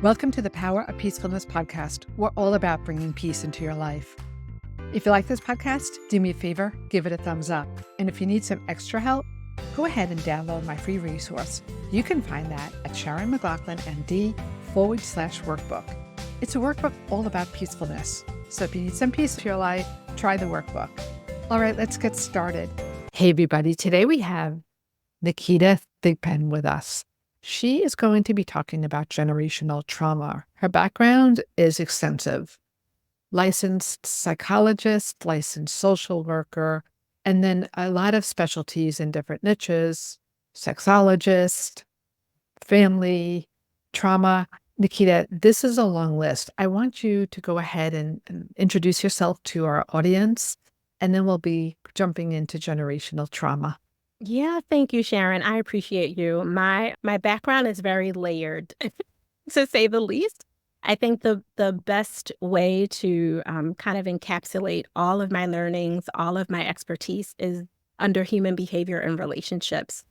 Welcome to the Power of Peacefulness podcast. We're all about bringing peace into your life. If you like this podcast, do me a favor, give it a thumbs up. And if you need some extra help, go ahead and download my free resource. You can find that at SharonMcLaughlinMD/workbook. It's a workbook all about peacefulness. So if you need some peace in your life, try the workbook. All right, let's get started. Hey, everybody. Today we have Naketa Thigpen with us. She is going to be talking about generational trauma. Her background is extensive. Licensed psychologist, licensed social worker, and then a lot of specialties in different niches, sexologist, family, trauma. Naketa, this is a long list. I want you to go ahead and introduce yourself to our audience, and then we'll be jumping into generational trauma. Yeah, thank you, Sharon. I appreciate you. My background is very layered, to say the least. I think the best way to kind of encapsulate all of my learnings, all of my expertise is under human behavior and relationships.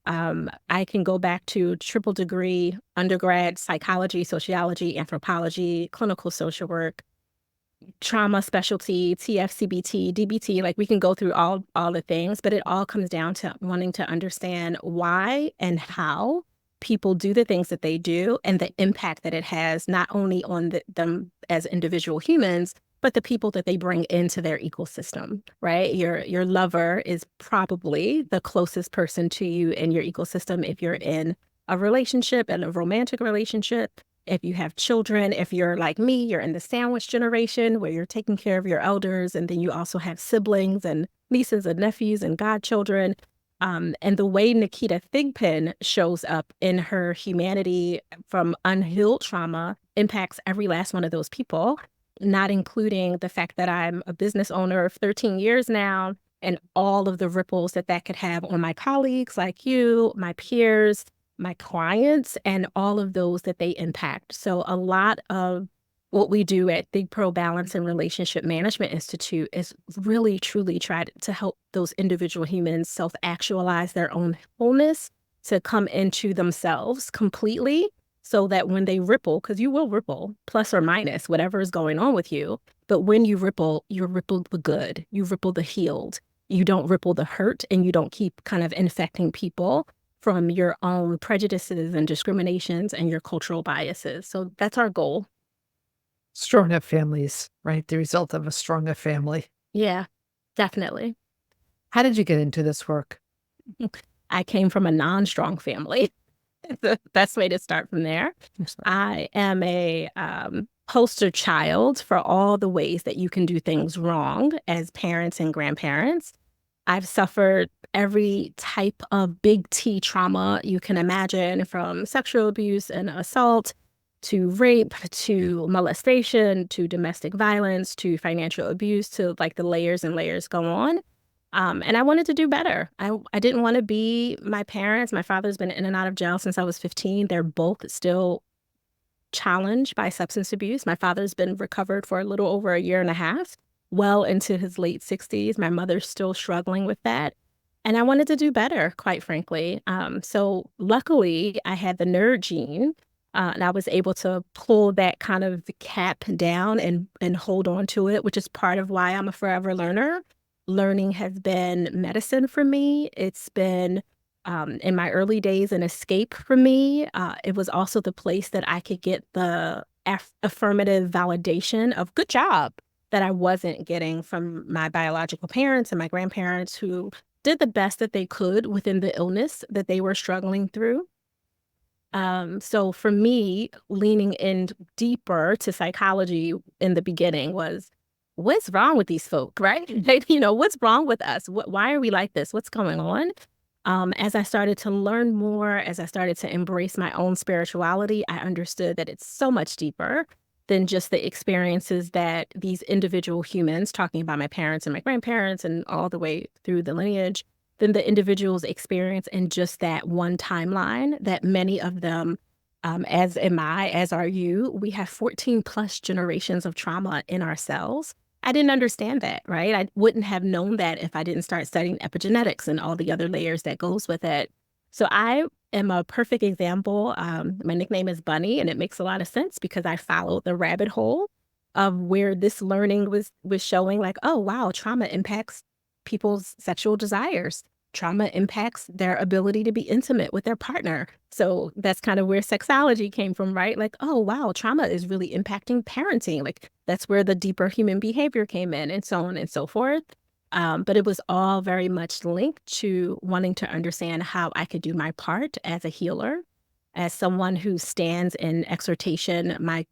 I can go back to triple degree undergrad psychology, sociology, anthropology, clinical social work, trauma specialty, TFCBT, DBT, like we can go through all the things, but it all comes down to wanting to understand why and how people do the things that they do and the impact that it has not only on them as individual humans, but the people that they bring into their ecosystem, right? Your lover is probably the closest person to you in your ecosystem if you're in a relationship and a romantic relationship. If you have children, if you're like me, you're in the sandwich generation where you're taking care of your elders, and then you also have siblings and nieces and nephews and godchildren. And the way Naketa Thigpen shows up in her humanity from unhealed trauma impacts every last one of those people, not including the fact that I'm a business owner of 13 years now and all of the ripples that could have on my colleagues like you, my peers, my clients, and all of those that they impact. So a lot of what we do at ThigPro Balance and Relationship Management Institute is really, truly try to help those individual humans self-actualize their own wholeness, to come into themselves completely, so that when they ripple, because you will ripple, plus or minus, whatever is going on with you, but when you ripple the good, you ripple the healed, you don't ripple the hurt, and you don't keep kind of infecting people from your own prejudices and discriminations and your cultural biases. So that's our goal. Stronger families, right? The result of a stronger family. Yeah, definitely. How did you get into this work? I came from a non-strong family. The best way to start from there. I am a poster child for all the ways that you can do things wrong as parents and grandparents. I've suffered every type of big T trauma you can imagine, from sexual abuse and assault to rape to molestation to domestic violence to financial abuse, to like the layers and layers go on. And I wanted to do better. I didn't want to be my parents. My father's been in and out of jail since I was 15. They're both still challenged by substance abuse. My father's been recovered for a little over a year and a half, well into his late 60s. My mother's still struggling with that. And I wanted to do better, quite frankly. So luckily, I had the nerd gene, and I was able to pull that kind of cap down and hold on to it, which is part of why I'm a forever learner. Learning has been medicine for me. It's been, in my early days, an escape for me. It was also the place that I could get the affirmative validation of good job that I wasn't getting from my biological parents and my grandparents, who did the best that they could within the illness that they were struggling through. So for me, leaning in deeper to psychology in the beginning was, what's wrong with these folk, right? What's wrong with us? Why are we like this? What's going on? As I started to learn more, as I started to embrace my own spirituality, I understood that it's so much deeper than just the experiences that these individual humans, talking about my parents and my grandparents and all the way through the lineage, than the individuals experience in just that one timeline, that many of them, as am I, as are you, we have 14 plus generations of trauma in ourselves. I didn't understand that, right? I wouldn't have known that if I didn't start studying epigenetics and all the other layers that goes with it. So I am a perfect example. My nickname is Bunny, and it makes a lot of sense because I followed the rabbit hole of where this learning was showing like, oh, wow, trauma impacts people's sexual desires. Trauma impacts their ability to be intimate with their partner. So that's kind of where sexology came from, right? Like, oh, wow, trauma is really impacting parenting. Like, that's where the deeper human behavior came in, and so on and so forth. But it was all very much linked to wanting to understand how I could do my part as a healer, as someone who stands in exhortation. My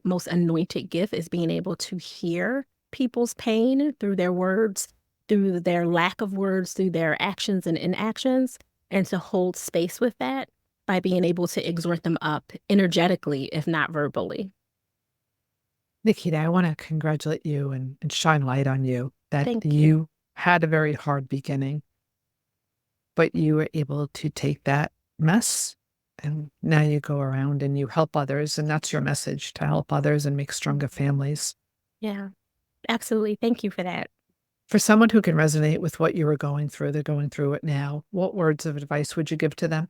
most anointed gift is being able to hear people's pain through their words, through their lack of words, through their actions and inactions, and to hold space with that by being able to exhort them up energetically, if not verbally. Naketa, I want to congratulate you and shine light on you that Thank you. you had a very hard beginning, but you were able to take that mess and now you go around and you help others. And that's your message, to help others and make stronger families. Yeah, absolutely. Thank you for that. For someone who can resonate with what you were going through, they're going through it now. What words of advice would you give to them?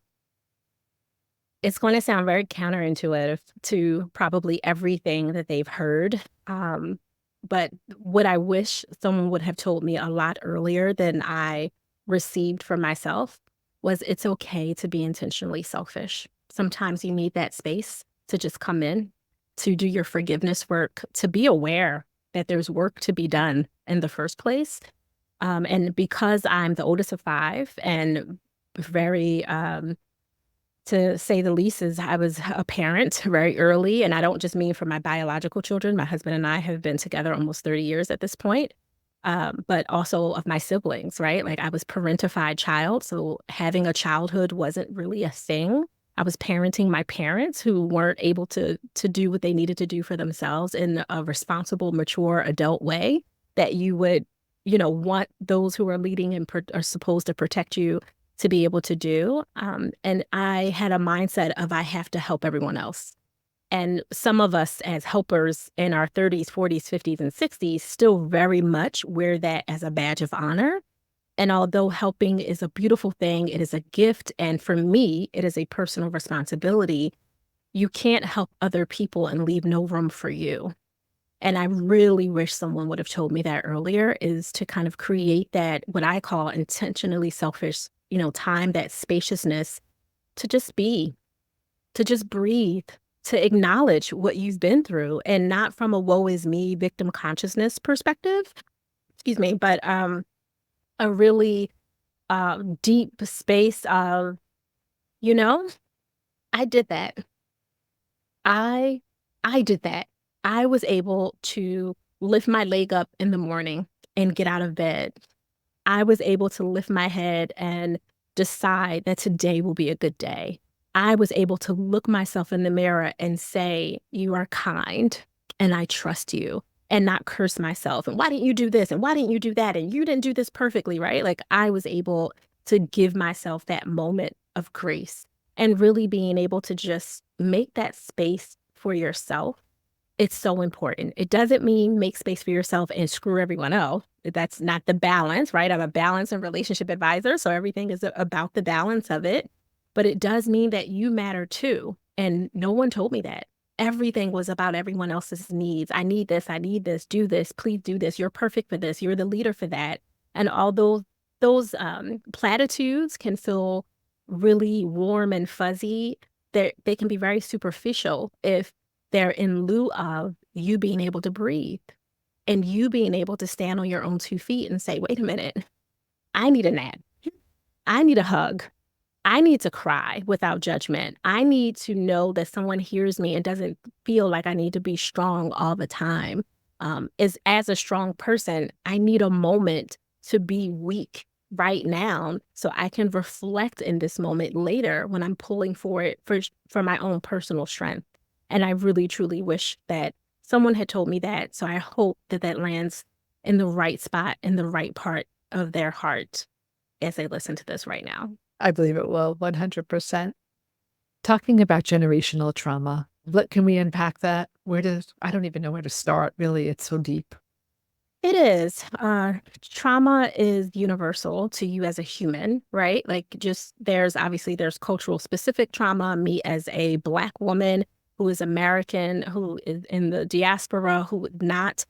It's going to sound very counterintuitive to probably everything that they've heard. But what I wish someone would have told me a lot earlier than I received for myself was it's okay to be intentionally selfish. Sometimes you need that space to just come in, to do your forgiveness work, to be aware that there's work to be done in the first place. And because I'm the oldest of five and very to say the least, is I was a parent very early, and I don't just mean for my biological children. My husband and I have been together almost 30 years at this point, but also of my siblings, right? Like I was parentified child, so having a childhood wasn't really a thing. I was parenting my parents who weren't able to do what they needed to do for themselves in a responsible, mature adult way that you would, want those who are leading and are supposed to protect you to be able to do. And I had a mindset of I have to help everyone else. And some of us as helpers in our 30s, 40s, 50s, and 60s still very much wear that as a badge of honor. And although helping is a beautiful thing, it is a gift. And for me, it is a personal responsibility. You can't help other people and leave no room for you. And I really wish someone would have told me that earlier, is to kind of create that, what I call intentionally selfish, time, that spaciousness to just be, to just breathe, to acknowledge what you've been through, and not from a woe is me victim consciousness perspective, excuse me, but a really deep space of, you know, I did that. I I did that. I was able to lift my leg up in the morning and get out of bed. I was able to lift my head and decide that today will be a good day. I was able to look myself in the mirror and say, "You are kind and I trust you," and not curse myself. And why didn't you do this? And why didn't you do that? And you didn't do this perfectly, right? Like I was able to give myself that moment of grace and really being able to just make that space for yourself. It's so important. It doesn't mean make space for yourself and screw everyone else. That's not the balance, right? I'm a balance and relationship advisor, so everything is about the balance of it. But it does mean that you matter too. And no one told me that. Everything was about everyone else's needs. I need this, do this, please do this. You're perfect for this. You're the leader for that. And although those platitudes can feel really warm and fuzzy, they can be very superficial if they're in lieu of you being able to breathe and you being able to stand on your own 2 feet and say, wait a minute, I need a nap. I need a hug. I need to cry without judgment. I need to know that someone hears me and doesn't feel like I need to be strong all the time. As a strong person, I need a moment to be weak right now so I can reflect in this moment later when I'm pulling for it for my own personal strength. And I really, truly wish that someone had told me that. So I hope that that lands in the right spot, in the right part of their heart as they listen to this right now. I believe it will, 100%. Talking about generational trauma, can we unpack that? I don't even know where to start, really. It's so deep. It is. Trauma is universal to you as a human, right? Like just there's cultural specific trauma. Me as a Black woman who is American, who is in the diaspora, who is not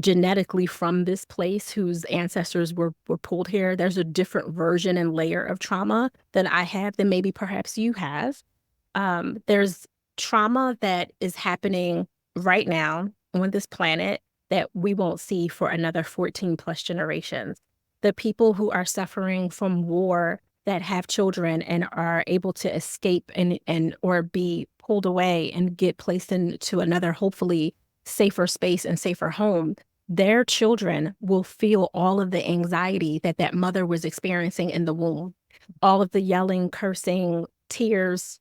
genetically from this place, whose ancestors were pulled here. There's a different version and layer of trauma than I have, than maybe perhaps you have. There's trauma that is happening right now on this planet that we won't see for another 14 plus generations. The people who are suffering from war that have children and are able to escape and or be pulled away and get placed into another, hopefully safer space and safer home, their children will feel all of the anxiety that that mother was experiencing in the womb, all of the yelling, cursing, tears,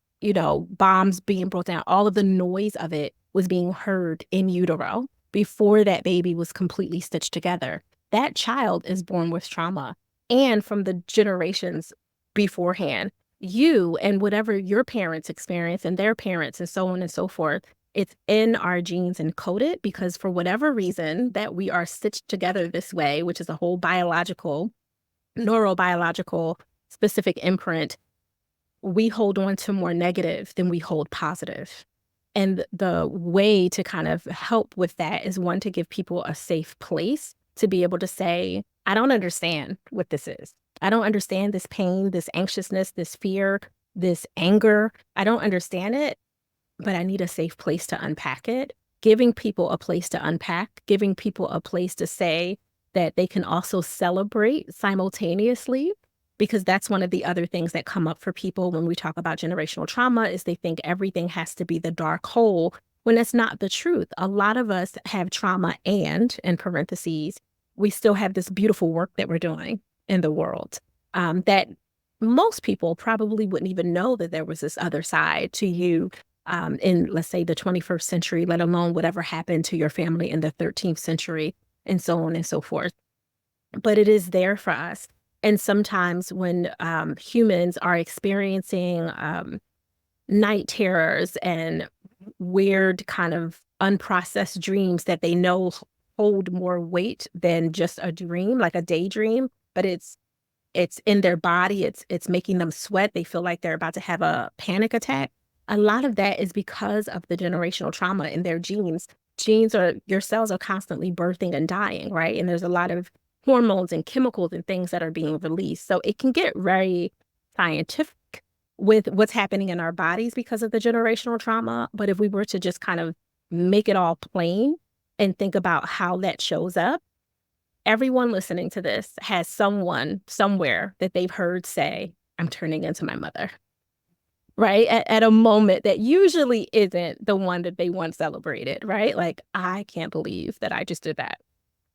bombs being brought down, all of the noise of it was being heard in utero before that baby was completely stitched together. That child is born with trauma. And from the generations beforehand, you and whatever your parents experience and their parents and so on and so forth, it's in our genes and coded because for whatever reason that we are stitched together this way, which is a whole biological, neurobiological specific imprint, we hold on to more negative than we hold positive. And the way to kind of help with that is one, to give people a safe place to be able to say, I don't understand what this is. I don't understand this pain, this anxiousness, this fear, this anger. I don't understand it, but I need a safe place to unpack it. Giving people a place to unpack, giving people a place to say that they can also celebrate simultaneously, because that's one of the other things that come up for people when we talk about generational trauma is they think everything has to be the dark hole when that's not the truth. A lot of us have trauma and, in parentheses, we still have this beautiful work that we're doing in the world that most people probably wouldn't even know that there was this other side to you in, let's say, the 21st century, let alone whatever happened to your family in the 13th century and so on and so forth. But it is there for us. And sometimes when humans are experiencing night terrors and weird kind of unprocessed dreams that they know hold more weight than just a dream, like a daydream, but it's in their body, it's making them sweat. They feel like they're about to have a panic attack. A lot of that is because of the generational trauma in their genes. Your cells are constantly birthing and dying, right? And there's a lot of hormones and chemicals and things that are being released. So it can get very scientific with what's happening in our bodies because of the generational trauma. But if we were to just kind of make it all plain and think about how that shows up, everyone listening to this has someone somewhere that they've heard say, I'm turning into my mother, right? At a moment that usually isn't the one that they once celebrated, right? Like, I can't believe that I just did that.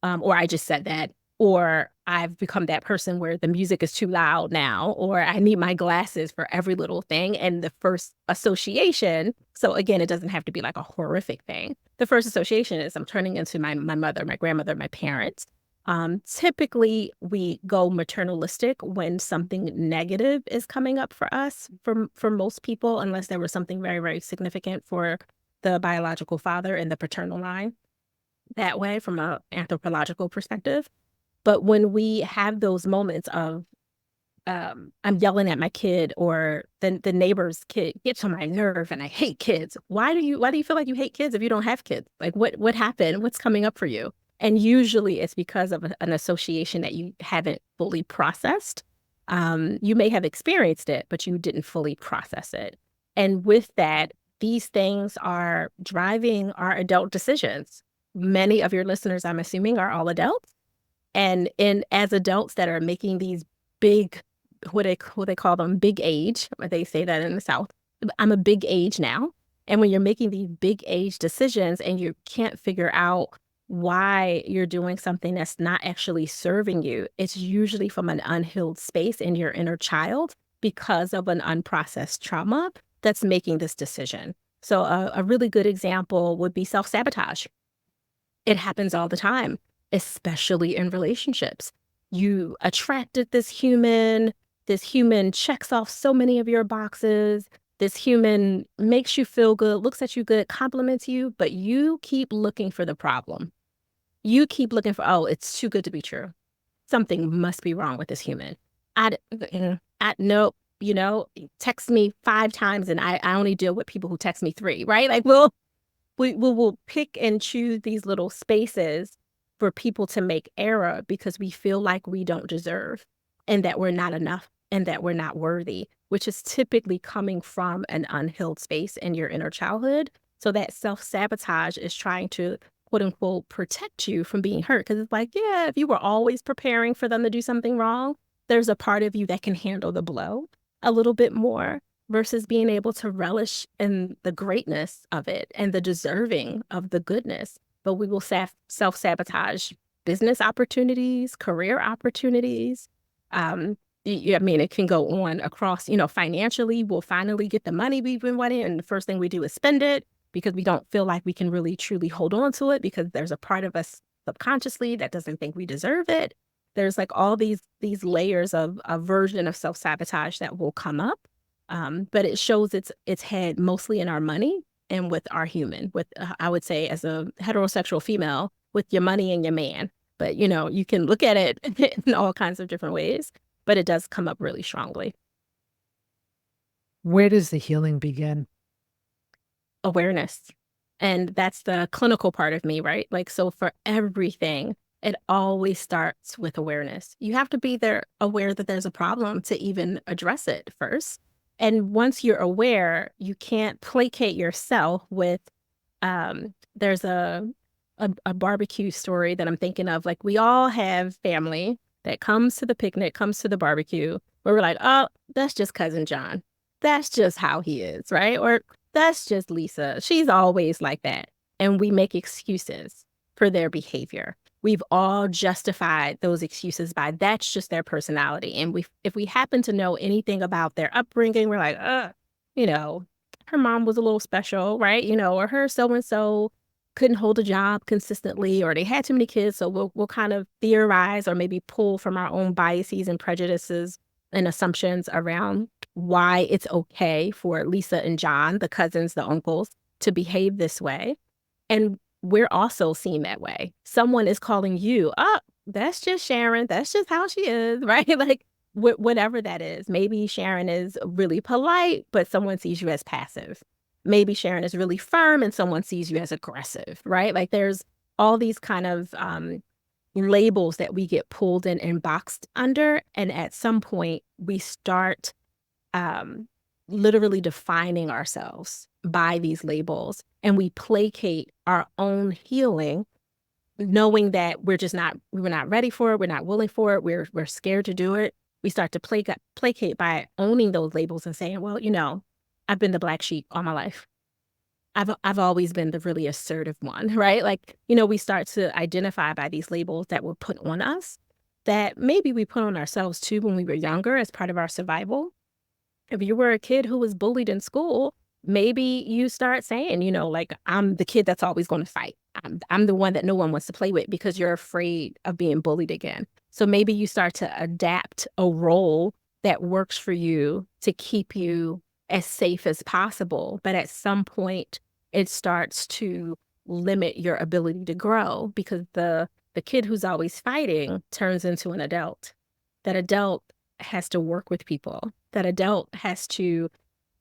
Or I just said that. Or I've become that person where the music is too loud now, or I need my glasses for every little thing. And the first association, so again, it doesn't have to be like a horrific thing. The first association is I'm turning into my mother, my grandmother, my parents. Typically, we go maternalistic when something negative is coming up for us, for most people, unless there was something very, very significant for the biological father and the paternal line. That way, from an anthropological perspective. But when we have those moments of, I'm yelling at my kid, or the neighbor's kid gets on my nerve and I hate kids. Why do you feel like you hate kids if you don't have kids? Like what happened? What's coming up for you? And usually it's because of an association that you haven't fully processed. You may have experienced it, but you didn't fully process it. And with that, these things are driving our adult decisions. Many of your listeners, I'm assuming, are all adults. And as adults that are making these big, what they call them, big age, they say that in the South, I'm a big age now. And when you're making these big age decisions and you can't figure out why you're doing something that's not actually serving you, it's usually from an unhealed space in your inner child because of an unprocessed trauma that's making this decision. So a really good example would be self-sabotage. It happens all the time, especially in relationships. You attracted this human checks off so many of your boxes. This human makes you feel good, looks at you good, compliments you, but you keep looking for the problem. You keep looking for, oh, it's too good to be true. Something must be wrong with this human. Nope, text me 5 times and I only deal with people who text me 3, right? Like we will pick and choose these little spaces for people to make error because we feel like we don't deserve and that we're not enough and that we're not worthy, which is typically coming from an unhealed space in your inner childhood. So that self-sabotage is trying to, quote unquote, protect you from being hurt. Because it's like, yeah, if you were always preparing for them to do something wrong, there's a part of you that can handle the blow a little bit more versus being able to relish in the greatness of it and the deserving of the goodness. But we will self-sabotage business opportunities, career opportunities. I mean, it can go on across, financially, we'll finally get the money we've been wanting, and the first thing we do is spend it because we don't feel like we can really truly hold on to it because there's a part of us subconsciously that doesn't think we deserve it. There's like all these layers of a version of self-sabotage that will come up. But it shows its head mostly in our money and with our human, with I would say as a heterosexual female, with your money and your man. But you can look at it in all kinds of different ways, but it does come up really strongly. Where does the healing begin? Awareness. And that's the clinical part of me, right? Like, so for everything, it always starts with awareness. You have to be there aware that there's a problem to even address it first. And once you're aware, you can't placate yourself with, there's a barbecue story that I'm thinking of. Like, we all have family that comes to the picnic, comes to the barbecue, where we're like, oh, that's just cousin John. That's just how he is, right? Or that's just Lisa. She's always like that. And we make excuses for their behavior. We've all justified those excuses by that's just their personality. And if we happen to know anything about their upbringing, we're like, her mom was a little special, right? Or her so-and-so couldn't hold a job consistently, or they had too many kids. So we'll kind of theorize or maybe pull from our own biases and prejudices and assumptions around why it's okay for Lisa and John, the cousins, the uncles, to behave this way. And we're also seen that way. Someone is calling you, oh, that's just Sharon. That's just how she is, right? Like whatever that is. Maybe Sharon is really polite, but someone sees you as passive. Maybe Sharon is really firm and someone sees you as aggressive, right? Like there's all these kind of labels that we get pulled in and boxed under. And at some point, we start literally defining ourselves by these labels, and we placate our own healing, knowing that we're not ready for it, we're not willing for it, we're scared to do it. We start to placate by owning those labels and saying, well, I've been the black sheep all my life. I've always been the really assertive one, right? Like, we start to identify by these labels that were put on us that maybe we put on ourselves too when we were younger as part of our survival. If you were a kid who was bullied in school, maybe you start saying, like, I'm the kid that's always going to fight. I'm the one that no one wants to play with because you're afraid of being bullied again. So maybe you start to adapt a role that works for you to keep you as safe as possible. But at some point, it starts to limit your ability to grow because the kid who's always fighting turns into an adult. That adult has to work with people. That adult has to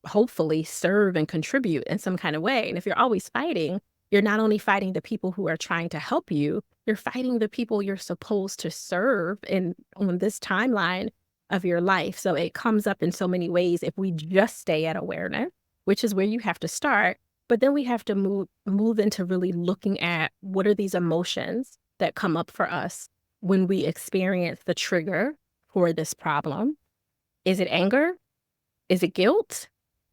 hopefully serve and contribute in some kind of way. And if you're always fighting, you're not only fighting the people who are trying to help you, you're fighting the people you're supposed to serve on this timeline of your life. So it comes up in so many ways if we just stay at awareness, which is where you have to start. But then we have to move into really looking at what are these emotions that come up for us when we experience the trigger for this problem. Is it anger? Is it guilt?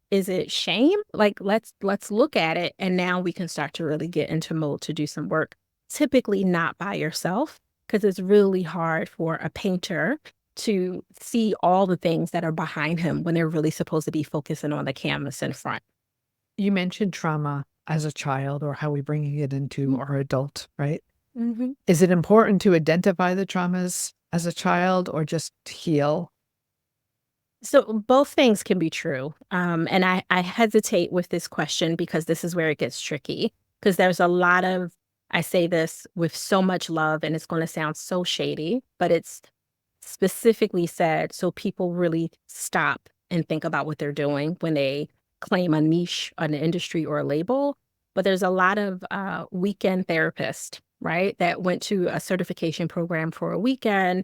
Is it shame? Like, let's look at it. And now we can start to really get into mode to do some work, typically not by yourself, because it's really hard for a painter to see all the things that are behind him when they're really supposed to be focusing on the canvas in front. You mentioned trauma as a child or how we're bringing it into our adult, right? Mm-hmm. Is it important to identify the traumas as a child or just heal? So both things can be true. And I hesitate with this question because this is where it gets tricky, because there's a lot of I say this with so much love, and it's going to sound so shady, but it's specifically said so people really stop and think about what they're doing when they claim a niche, an industry, or a label. But there's a lot of weekend therapists, right, that went to a certification program for a weekend,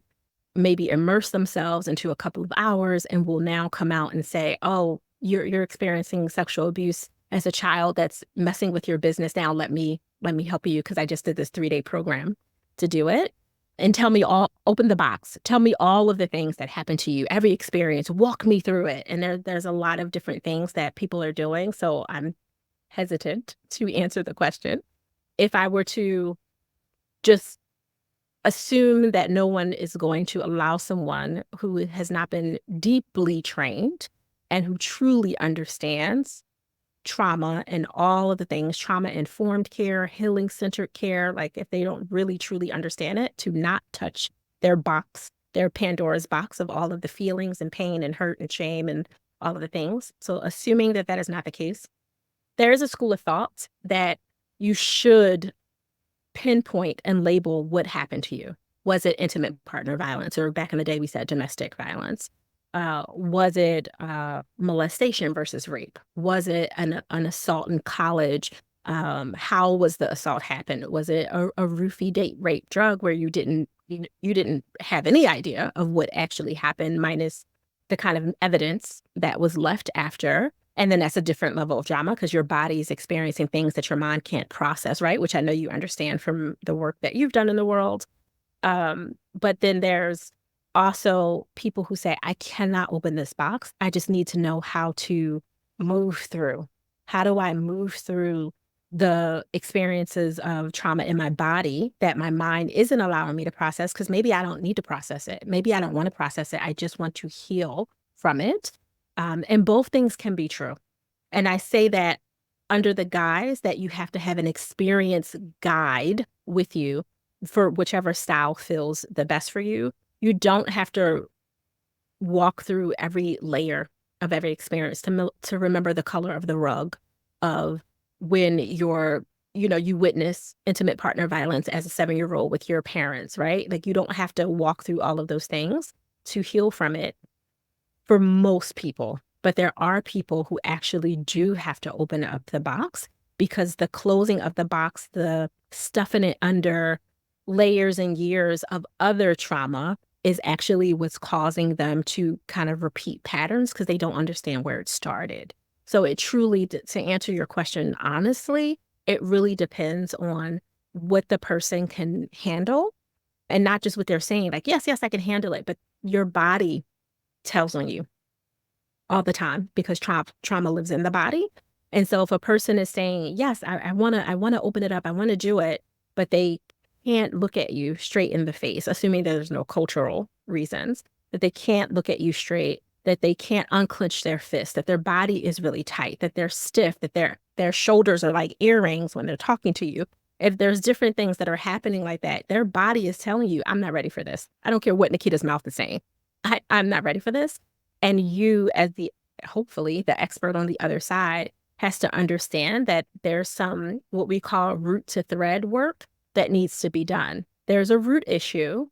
maybe immerse themselves into a couple of hours, and will now come out and say, oh, you're experiencing sexual abuse as a child that's messing with your business. Now let me help you because I just did this 3-day program to do it. And tell me all, open the box. Tell me all of the things that happened to you, every experience, walk me through it. And there's a lot of different things that people are doing. So I'm hesitant to answer the question. If I were to just assume that no one is going to allow someone who has not been deeply trained and who truly understands trauma and all of the things, trauma-informed care, healing-centered care, like if they don't really truly understand it, to not touch their box, their Pandora's box of all of the feelings and pain and hurt and shame and all of the things. So assuming that that is not the case, there is a school of thought that you should pinpoint and label what happened to you. Was it intimate partner violence? Or back in the day, we said domestic violence. Was it molestation versus rape? Was it an assault in college? How was the assault happen? Was it a roofie date rape drug where you didn't have any idea of what actually happened, minus the kind of evidence that was left after? And then that's a different level of drama because your body is experiencing things that your mind can't process, right? Which I know you understand from the work that you've done in the world. But then there's also people who say, I cannot open this box. I just need to know how to move through. How do I move through the experiences of trauma in my body that my mind isn't allowing me to process? Because maybe I don't need to process it. Maybe I don't want to process it. I just want to heal from it. And both things can be true. And I say that under the guise that you have to have an experience guide with you for whichever style feels the best for you. You don't have to walk through every layer of every experience to remember the color of the rug of when you witness intimate partner violence as a 7-year-old with your parents, right? Like you don't have to walk through all of those things to heal from it for most people. But there are people who actually do have to open up the box because the closing of the box, the stuffing it under layers and years of other trauma is actually what's causing them to kind of repeat patterns because they don't understand where it started. So it truly, to answer your question honestly, it really depends on what the person can handle and not just what they're saying, like, yes, I can handle it, but your body tells on you all the time because trauma lives in the body. And so if a person is saying, yes, I want to open it up, I want to do it, but they can't look at you straight in the face, assuming there's no cultural reasons, that they can't look at you straight, that they can't unclench their fist, that their body is really tight, that they're stiff, that their shoulders are like earrings when they're talking to you. If there's different things that are happening like that, their body is telling you, I'm not ready for this. I don't care what Naketa's mouth is saying. I'm not ready for this. And you, as hopefully the expert on the other side, has to understand that there's some what we call root to thread work that needs to be done. There's a root issue.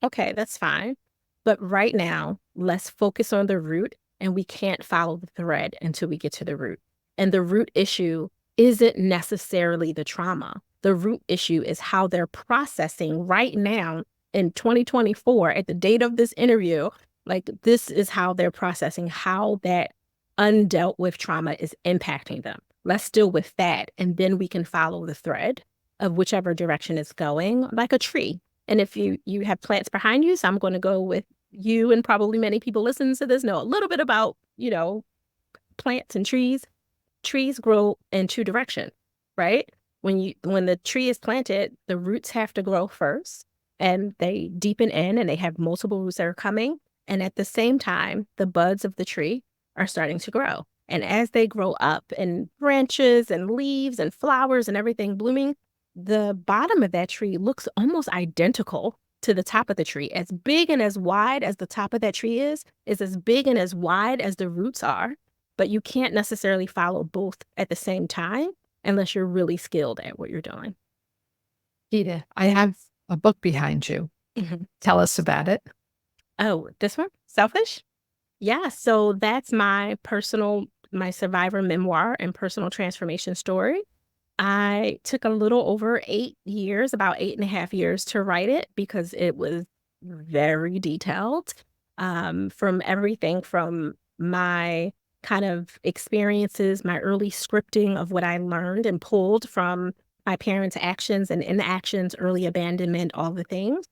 Okay, that's fine. But right now, let's focus on the root, and we can't follow the thread until we get to the root. And the root issue isn't necessarily the trauma. The root issue is how they're processing right now in 2024 at the date of this interview. Like, this is how they're processing, how that undealt with trauma is impacting them. Let's deal with that. And then we can follow the thread of whichever direction it's going, like a tree. And if you have plants behind you, so I'm going to go with you, and probably many people listening to this know a little bit about, plants and trees. Trees grow in 2 directions, right? When the tree is planted, the roots have to grow first, and they deepen in, and they have multiple roots that are coming. And at the same time, the buds of the tree are starting to grow. And as they grow up and branches and leaves and flowers and everything blooming, the bottom of that tree looks almost identical to the top of the tree. As big and as wide as the top of that tree is as big and as wide as the roots are. But you can't necessarily follow both at the same time unless you're really skilled at what you're doing. Naketa, I have a book behind you. Mhm. Tell us about it. Oh, this one? Selfish? Yeah, so that's my survivor memoir and personal transformation story. I took a little over 8 years, about 8.5 years to write it because it was very detailed, from everything from my kind of experiences, my early scripting of what I learned and pulled from my parents' actions and inactions, early abandonment, all the things,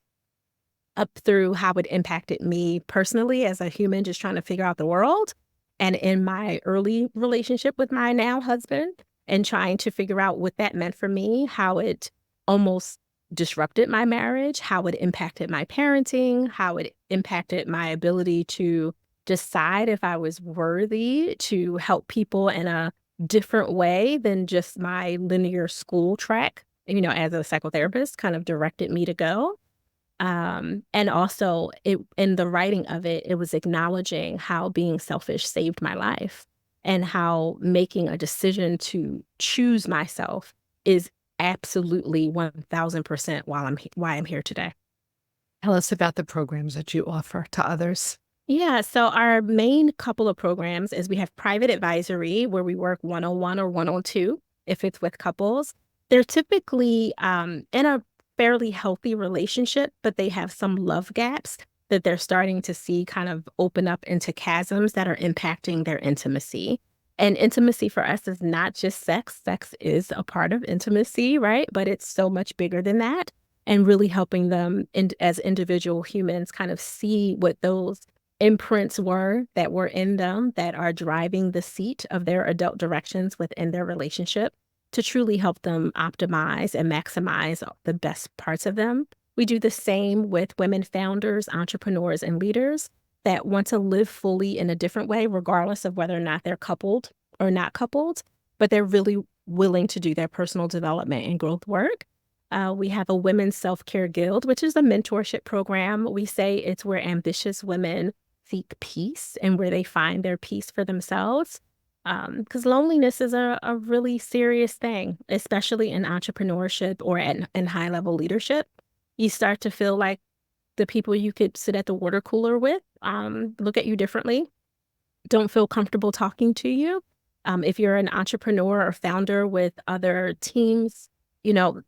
up through how it impacted me personally as a human just trying to figure out the world, and in my early relationship with my now husband, and trying to figure out what that meant for me, how it almost disrupted my marriage, how it impacted my parenting, how it impacted my ability to decide if I was worthy to help people in a different way than just my linear school track, as a psychotherapist kind of directed me to go. And also in the writing of it, it was acknowledging how being selfish saved my life and how making a decision to choose myself is absolutely 1000% why I'm here today. Tell us about the programs that you offer to others. Yeah, so our main couple of programs is we have private advisory where we work 101 or 102 if it's with couples. They're typically in a fairly healthy relationship, but they have some love gaps that they're starting to see kind of open up into chasms that are impacting their intimacy. And intimacy for us is not just sex. Sex is a part of intimacy, right? But it's so much bigger than that. And really helping them as individual humans kind of see what those imprints that were in them that are driving the seat of their adult directions within their relationship to truly help them optimize and maximize the best parts of them. We do the same with women founders, entrepreneurs, and leaders that want to live fully in a different way, regardless of whether or not they're coupled or not coupled, but they're really willing to do their personal development and growth work. We have a women's self-care guild, which is a mentorship program. We say it's where ambitious women seek peace and where they find their peace for themselves. Because loneliness is a really serious thing, especially in entrepreneurship or in high-level leadership. You start to feel like the people you could sit at the water cooler with look at you differently, don't feel comfortable talking to you. If you're an entrepreneur or founder with other teams,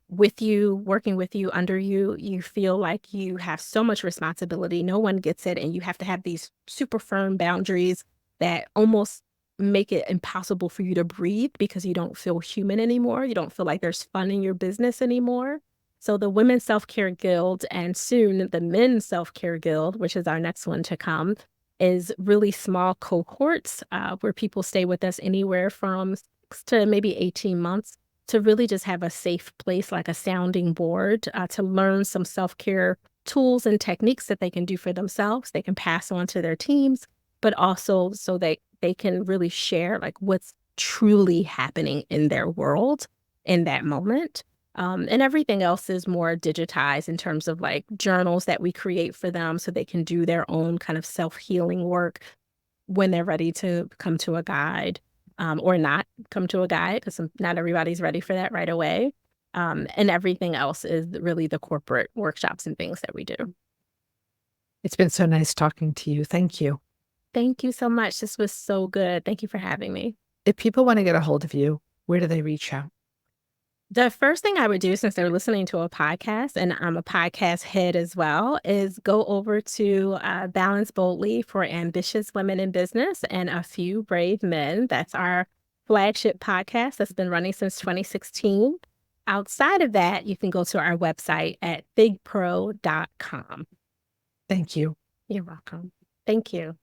with you, working with you, under you, you feel like you have so much responsibility. No one gets it. And you have to have these super firm boundaries that almost make it impossible for you to breathe because you don't feel human anymore. You don't feel like there's fun in your business anymore. So the Women's Self-Care Guild and soon the Men's Self-Care Guild, which is our next one to come, is really small cohorts where people stay with us anywhere from 6 to maybe 18 months to really just have a safe place, like a sounding board, to learn some self-care tools and techniques that they can do for themselves, they can pass on to their teams, but also so they can really share like what's truly happening in their world in that moment. And everything else is more digitized in terms of like journals that we create for them so they can do their own kind of self-healing work when they're ready to come to a guide, or not come to a guide because not everybody's ready for that right away. And everything else is really the corporate workshops and things that we do. It's been so nice talking to you. Thank you. Thank you so much. This was so good. Thank you for having me. If people want to get a hold of you, where do they reach out? The first thing I would do, since they're listening to a podcast, and I'm a podcast head as well, is go over to Balance Boldly for Ambitious Women in Business and a Few Brave Men. That's our flagship podcast that's been running since 2016. Outside of that, you can go to our website at figpro.com. Thank you. You're welcome. Thank you.